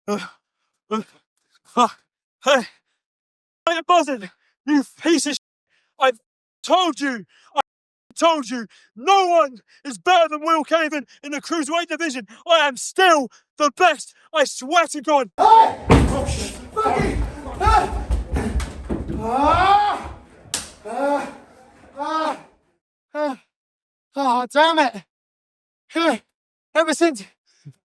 Uh, uh, hey, I buzzing, you piece of shit. I've told you, told you, no one is better than Will Caven in the cruiserweight division. I am still the best. I swear to God. Oh, damn it. Ever since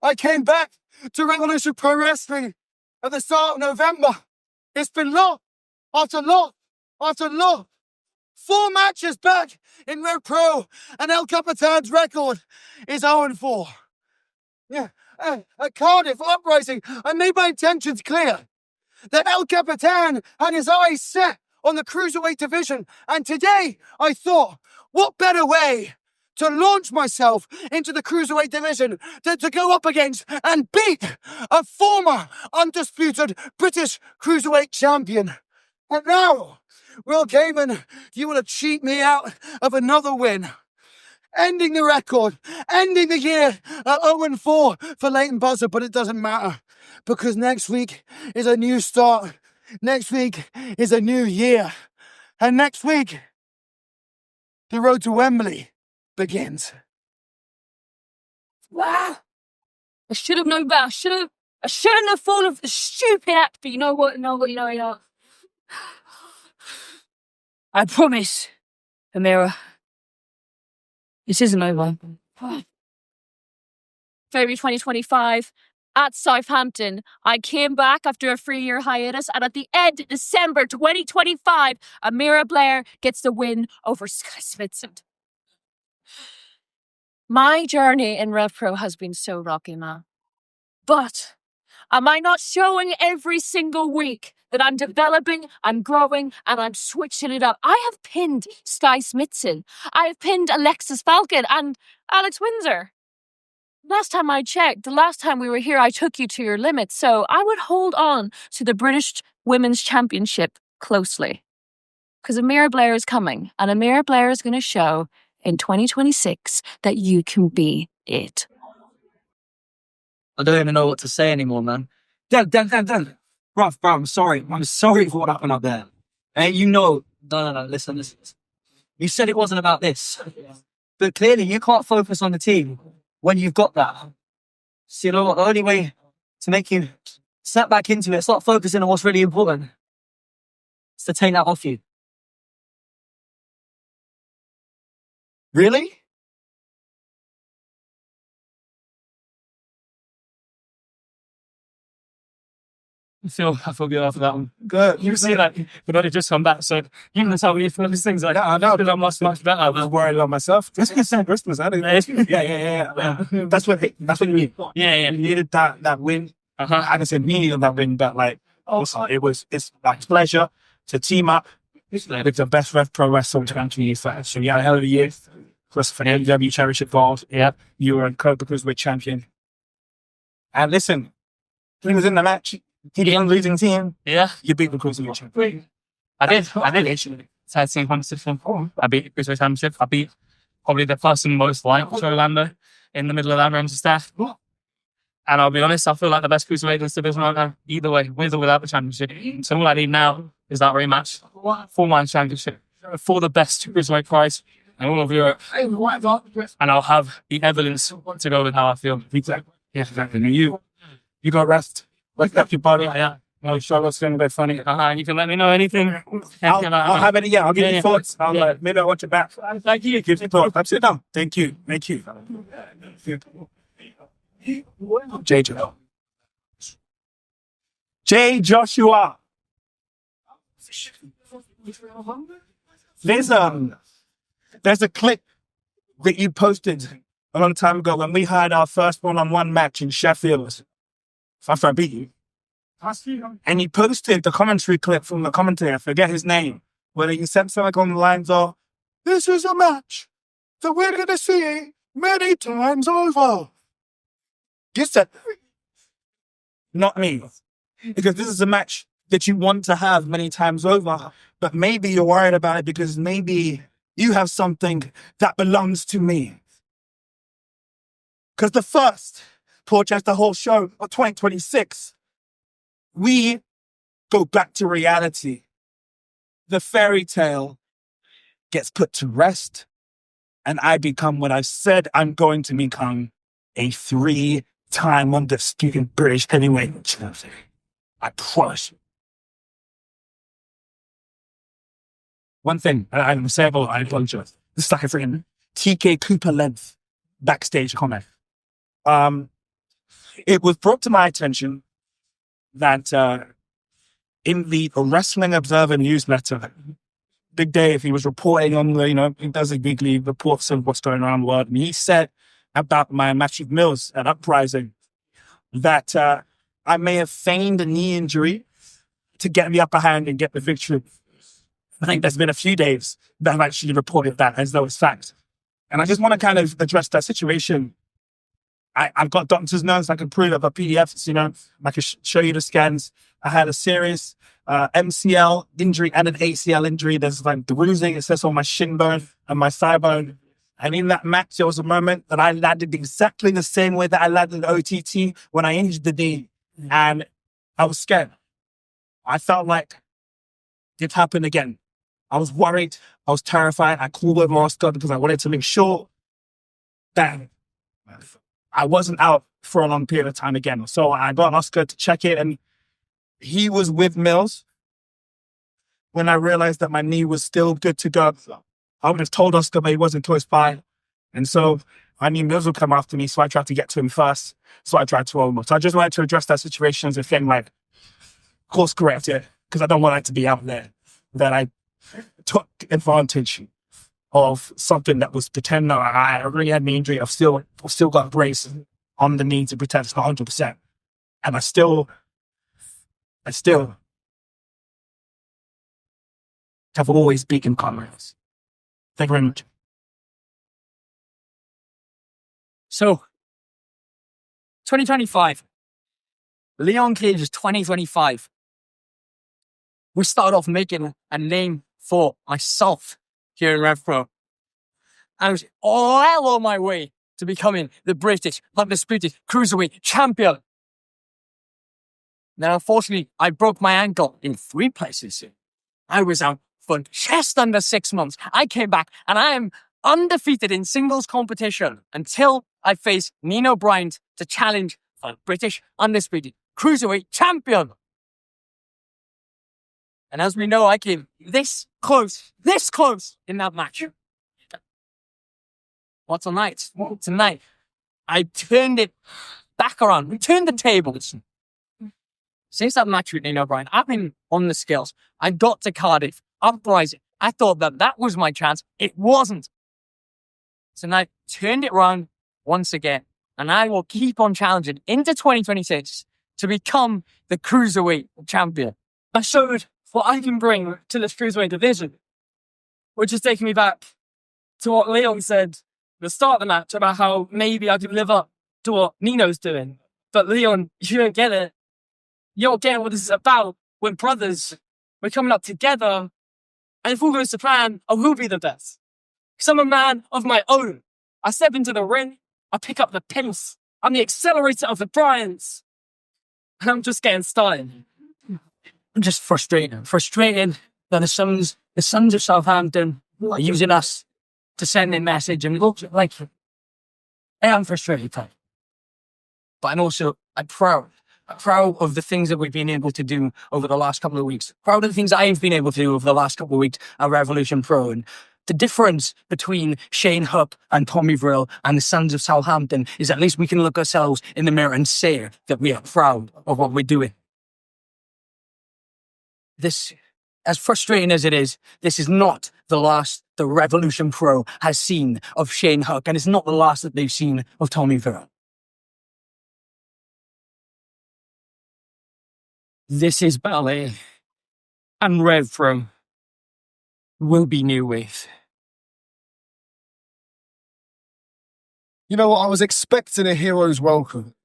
I came back to Revolution Pro Wrestling at the start of November, it's been lot after lot after lot. 4 matches back in Rev Pro, and El Capitan's record is 0-4. Yeah, at Cardiff Uprising, I made my intentions clear that El Capitan had his eyes set on the cruiserweight division, and today I thought, what better way to launch myself into the cruiserweight division than to go up against and beat a former undisputed British cruiserweight champion. And now, Will Caven, you want to cheat me out of another win. Ending the record, ending the year at 0-4 for Leighton Buzzard, but it doesn't matter because next week is a new start. Next week is a new year. And next week, the road to Wembley begins. Wow! I should have known better. I shouldn't have fallen for the stupid act, but you know what? I promise, Amira, this isn't over. February 2025, at Southampton, I came back after a 3-year hiatus, and at the end of December 2025, Amira Blair gets the win over Sky Smithson. My journey in Rev Pro has been so rocky, man. But am I not showing every single week that I'm developing, I'm growing, and I'm switching it up? I have pinned Sky Smithson. I have pinned Alexis Falcon and Alex Windsor. Last time I checked, the last time we were here, I took you to your limit. So I would hold on to the British Women's Championship closely. Because Amira Blair is coming, and Amira Blair is going to show in 2026 that you can be it. I don't even know what to say anymore, man. Dan. Bro, I'm sorry. I'm sorry for what happened up there. And you know, no, listen. You said it wasn't about this. But clearly you can't focus on the team when you've got that. So you know what, the only way to make you snap back into it, start focusing on what's really important, is to take that off you. Really? I feel good after that one. Good. You see that, but I just come back, so you can tell me for these things like that. I know, I'm much better. I was worried about myself. Christmas, I didn't. Yeah. That's what you need. Yeah. You needed that win. I just said we needed that win, but like, it's like pleasure to team up with the best Rev Pro wrestler in 2025. So you had a hell of a year. Plus for the MW Championship Vault. Yeah. You were a Copa Cruiserweight champion. And listen, he was in the match. He the losing team. Yeah. You beat the Cruiserweight champion. I did actually. Tag team competition. I beat the Cruiserweight championship. I beat probably the person most liked to Orlando in the middle of that range of staff. And I'll be honest, I feel like the best Cruiserweight in this division right now, either way, with or without the championship. So all I need now is that rematch for my championship, for the best Cruiserweight prize and all of Europe. And I'll have the evidence to go with how I feel. Exactly. Yeah, exactly. And you got rest. Wake up your body. Yeah. I'm sure it's going to be funny. You can let me know anything. I'll have it. Yeah, I'll give you thoughts. Maybe I'll watch it back. Thank you. Give you thoughts. I'm sitting down. Thank you. J. Joshua. There's a clip that you posted a long time ago when we had our first one-on-one match in Sheffield. After I beat you. And you posted the commentary clip from the commentator, I forget his name, where he said something on the lines of, "This is a match that we're going to see many times over." You said, not me. Because this is a match that you want to have many times over, but maybe you're worried about it because maybe you have something that belongs to me. Because the first Porchester Hall show of 2026 we go back to reality. The fairy tale gets put to rest, and I become what I said I'm going to become, a 3-time undisputed British heavyweight champion. I promise you. One thing I'm saying about I apologize. This is like a freaking TK Cooper length backstage comment. It was brought to my attention that in the Wrestling Observer newsletter, Big Dave, he was reporting on the, he does the weekly reports of what's going on in the world. And he said about my match with Mills at Uprising that I may have feigned a knee injury to get the upper hand and get the victory. I think there's been a few days that have actually reported that as though it's fact. And I just want to kind of address that situation. I've got doctor's notes. I can prove it by PDFs, I can show you the scans. I had a serious MCL injury and an ACL injury. There's like bruising. It says on my shin bone and my thigh bone. And in that match, there was a moment that I landed exactly the same way that I landed OTT when I injured the knee. And I was scared. I felt like it happened again. I was worried. I was terrified. I called over Oscar because I wanted to make sure that I wasn't out for a long period of time again. So I got Oscar to check it, and he was with Mills when I realized that my knee was still good to go. I would have told Oscar, but he wasn't close by. And so I knew Mills would come after me, so I tried to get to him first. So I tried to almost. So I just wanted to address that situation as a thing, like, course correct it, because I don't want it to be out there that I took advantage of something that was pretend. No, I already had an injury. I've still got a brace on the knee to pretend it's not 100%. And I still have always beaten comrades. Thank you very much. So, 2025. Leon Cage's 2025. We started off making a name for myself here in RevPro. I was all on my way to becoming the British undisputed cruiserweight champion. Then, unfortunately, I broke my ankle in 3 places. I was out for just under 6 months. I came back and I am undefeated in singles competition until I face Nino Bryant to challenge for British undisputed cruiserweight champion. And as we know, I came this close in that match. Well, tonight, I turned it back around. We turned the tables. Since that match with Nino Bryant, I've been on the scales. I got to Cardiff, Uprising. I thought that was my chance. It wasn't. So now I turned it around once again. And I will keep on challenging into 2026 to become the cruiserweight champion. I showed what I can bring to this cruiserweight division, which is taking me back to what Leon said at the start of the match about how maybe I could live up to what Nino's doing. But Leon, you don't get it. You don't get what this is about. We're brothers. We're coming up together. And if all goes to plan, I will be the best. Because I'm a man of my own. I step into the ring. I pick up the pace. I'm the accelerator of the Bryants. And I'm just getting started. I'm just frustrated that the sons of Southampton are using us to send a message. And look, like, I am frustrated, but I'm proud of the things that we've been able to do over the last couple of weeks. Proud of the things I've been able to do over the last couple of weeks at Revolution Pro. And the difference between Shane Hupp and Tommy Vril and the Sons of Southampton is at least we can look ourselves in the mirror and say that we are proud of what we're doing. This, as frustrating as it is, this is not the last the Revolution Pro has seen of Shane Hupp, and it's not the last that they've seen of Tommy Vril. This is Ballet, and RevPro will be New Wave. You know what? I was expecting a hero's welcome.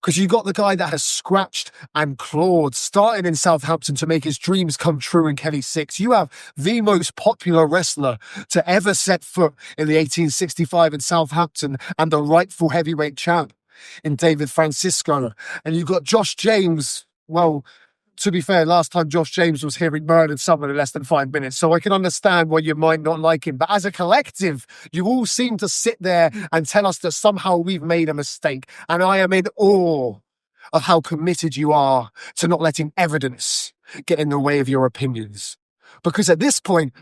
Because you got the guy that has scratched and clawed, starting in Southampton to make his dreams come true in Kelly 6. You have the most popular wrestler to ever set foot in the 1865 in Southampton and the rightful heavyweight champ in David Francisco. And you've got Josh James, well, to be fair, last time Josh James was here, he murdered someone in less than 5 minutes. So I can understand why you might not like him. But as a collective, you all seem to sit there and tell us that somehow we've made a mistake. And I am in awe of how committed you are to not letting evidence get in the way of your opinions. Because at this point,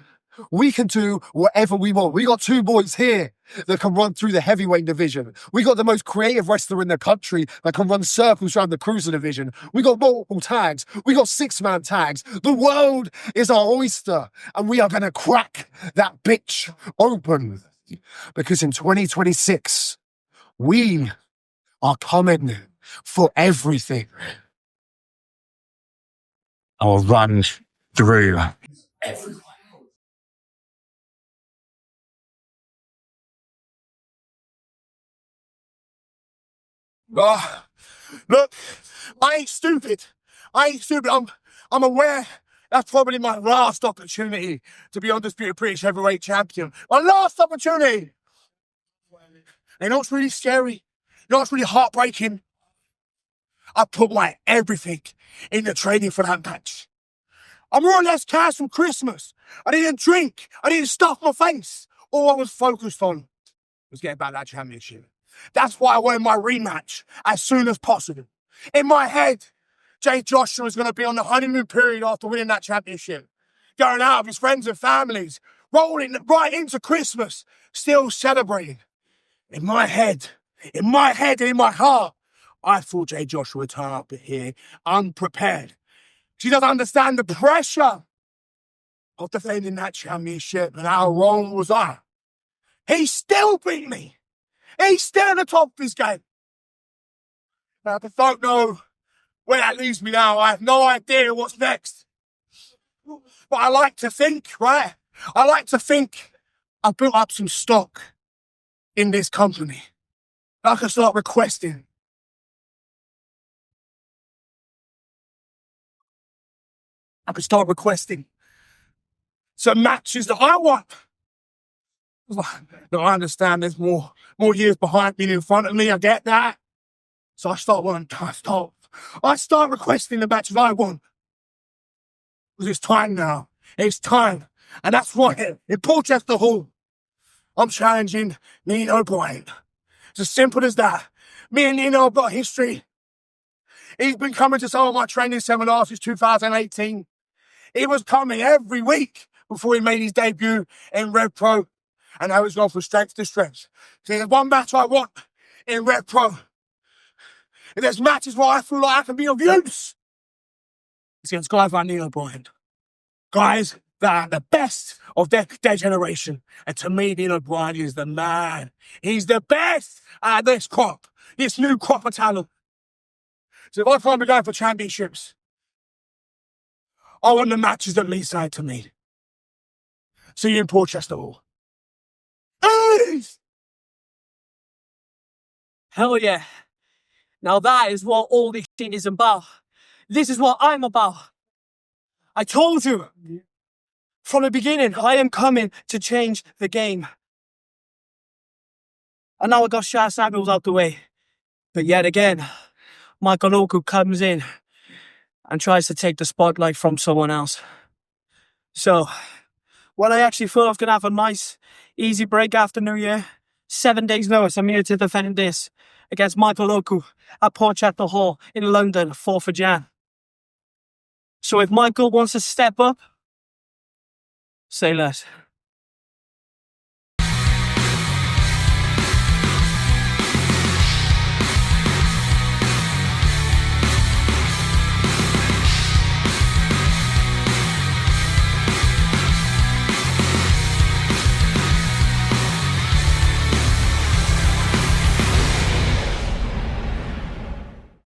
we can do whatever we want. We got 2 boys here that can run through the heavyweight division. We got the most creative wrestler in the country that can run circles around the cruiser division. We got multiple tags. We got 6-man tags. The world is our oyster, and we are going to crack that bitch open. Because in 2026, we are coming for everything. I'll run through everyone. Look, I ain't stupid. I'm aware that's probably my last opportunity to be undisputed British heavyweight champion. My last opportunity. And you know what's really scary? You know what's really heartbreaking? I put my everything into training for that match. I'm more or less cash from Christmas. I didn't drink. I didn't stuff my face. All I was focused on was getting back that championship. That's why I wanted my rematch as soon as possible. In my head, Jay Joshua was going to be on the honeymoon period after winning that championship, going out with his friends and families, rolling right into Christmas, still celebrating. In my head and in my heart, I thought Jay Joshua would turn up here unprepared. She doesn't understand the pressure of defending that championship, and how wrong was I? He still beat me. He's still at the top of his game. Now, I don't know where that leaves me now. I have no idea what's next. But I like to think, right? I like to think I've built up some stock in this company. I can start requesting. I can start requesting some matches that I want. No, I understand there's more years behind me than in front of me. I get that. So I start requesting the matches I want. Because it's time now. It's time. And that's why in Portchester Hall, I'm challenging Nino Bryant. It's as simple as that. Me and Nino have got history. He's been coming to some of my training seminars since 2018. He was coming every week before he made his debut in Red Pro. And now he's gone from strength to strength. So there's one match I want in Red Pro. If there's matches where I feel like I can be of use, it's against guys like Nino Bryant. Guys that are the best of their generation. And to me, Nino Bryant is the man. He's the best at this crop. This new crop of talent. So if I find me going for championships, I want the matches that lead side to me. See you in Portchester Hall. Hell yeah. Now that is what all this shit is about. This is what I'm about. I told you from the beginning, I am coming to change the game. And now I got Shah Samuels out the way. But yet again, Michael Oku comes in and tries to take the spotlight from someone else. So, when I actually feel I'm going to have a nice, easy break after New Year, 7 days notice, I'm here to defend this against Michael Oku at Portchester Hall in London, 4th of Jan. So if Michael wants to step up, say less.